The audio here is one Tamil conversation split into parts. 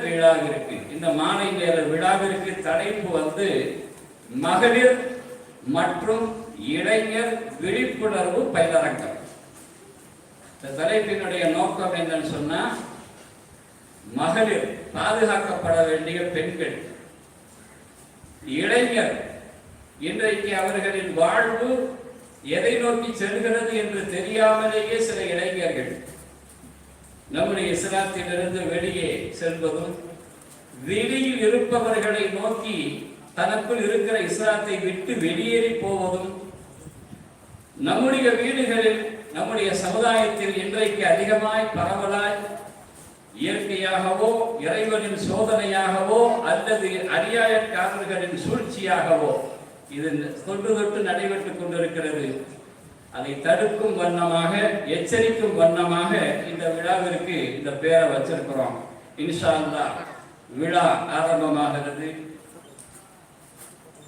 விழாவிற்கு இந்த மாலை நேர விழாவிற்கு தலைப்பு மகளிர் மற்றும் இளைஞர் விழிப்புணர்வு பயிலரங்கம். இந்த தலைப்பினுடைய நோக்கம் என்னன்னு சொன்னா, மகளிர் பாதுகாக்கப்பட வேண்டிய பெண்கள், இளைஞர் இன்றைக்கு அவர்களின் வாழ்வு எதை நோக்கி செல்கிறது என்று தெரியாமலேயே சில இளைஞர்கள் நம்முடைய இஸ்லாத்திலிருந்து வெளியே செல்வதும், வெளியில் இருப்பவர்களை நோக்கி தனக்குள் இருக்கிற இஸ்லாத்தை விட்டு வெளியேறி போவதும், நம்முடைய வீடுகளில் நம்முடைய சமுதாயத்தில் இன்றைக்கு அதிகமாய் பரவலாய் இயற்கையாகவோ இறைவனின் சோதனையாகவோ அல்லது அநியாயக்காரர்களின் சூழ்ச்சியாகவோ இது தொட்டு தொட்டு நடைபெற்றுக் கொண்டிருக்கிறது. அதை தடுக்கும் வண்ணமாக, எச்சரிக்கும் வண்ணமாக இந்த விழாவிற்கு இந்த பேரை வச்சிருக்கிறோம். இன்ஷா அல்லாஹ் விழா ஆரம்பமாகிறது.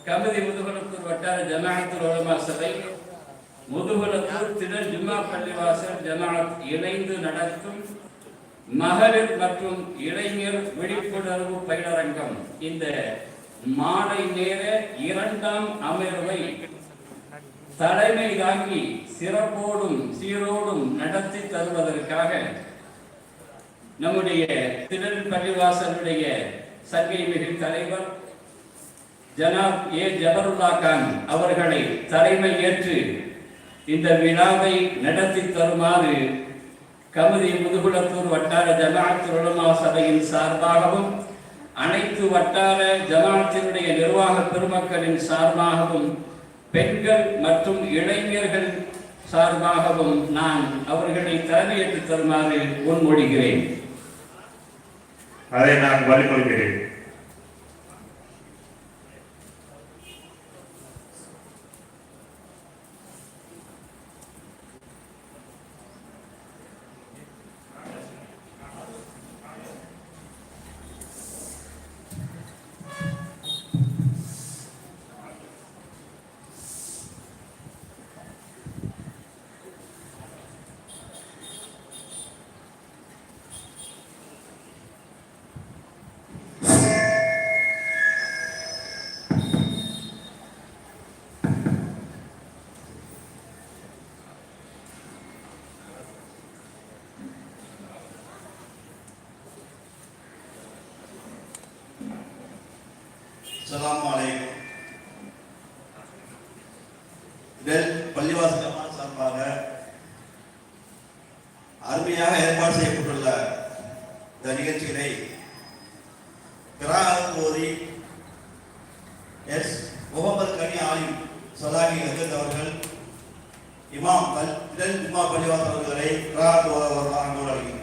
கமதி முதுகுளத்தூர் வட்டார ஜமாஅத்துல் உலமா சபை, முதுகுளத்தூர் திடல் ஜும்மா பள்ளிவாசல் ஜமாஅத் இணைந்து நடத்தும் மகளிர் மற்றும் இளைஞர் விழிப்புணர்வு பயிலரங்கம் இந்த மாலை நேர 2ஆம் அமர்வை தலைமை தாங்கி சிறப்போடும் சீரோடும் நடத்தி தருவதற்காக நம்முடைய திடல் பள்ளிவாசலுடைய சங்கை மிகு தலைவர் ஜனாப் ஏ ஜபருல்லா கான் அவர்களை தலைமை ஏற்று இந்த விழாவை நடத்தி தருமாறு கமதி முதுகுளத்தூர் வட்டார ஜமாஅத்துல் உலமா சபையின் சார்பாகவும், அனைத்து வட்டார ஜமாஅத்தினுடைய நிர்வாக பெருமக்களின் சார்பாகவும், பெண்கள் மற்றும் இளைஞர்கள் சார்பாகவும் நான் அவர்களை தலைமையேற்று தருமாறு முன்மொழிகிறேன். அதை நான் வலியுறுத்துகிறேன். அஸ்ஸலாமு அலைக்கும். பள்ளிவாசல் ஜமாஅத் சார்பாக அருமையாக ஏற்பாடு செய்யப்பட்டுள்ள இந்த நிகழ்ச்சிகளை கிராஅத் ஓதி எஸ் முகமது கனி ஆலிம் சலாஹி ஹஜ்ரத் அவர்கள் இமாம் திடல் ஜும்மா பள்ளிவாசல் அவர்களை கிராஅத் ஓத அன்போடு அழைக்கின்றேன்.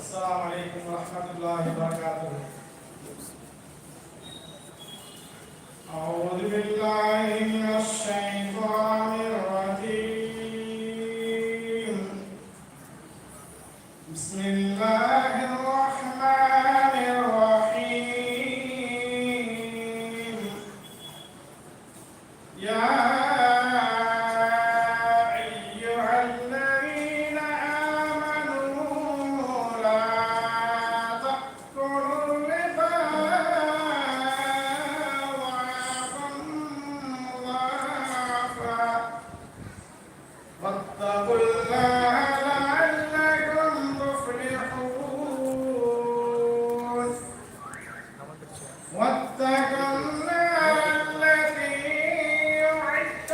السلام عليكم ورحمة الله وبركاته. أعوذ بالله من الشيطان الرجيم. بسم الله الرحمن الرحيم. يا واتقوا الله لعلكم تفلحون. واتقوا النار التي أعدت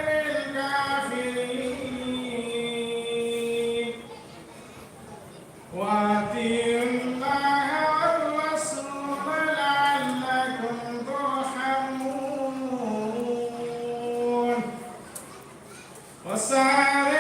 للكافرين. وأطيعوا الله والرسول لعلكم ترحمون. وسارعوا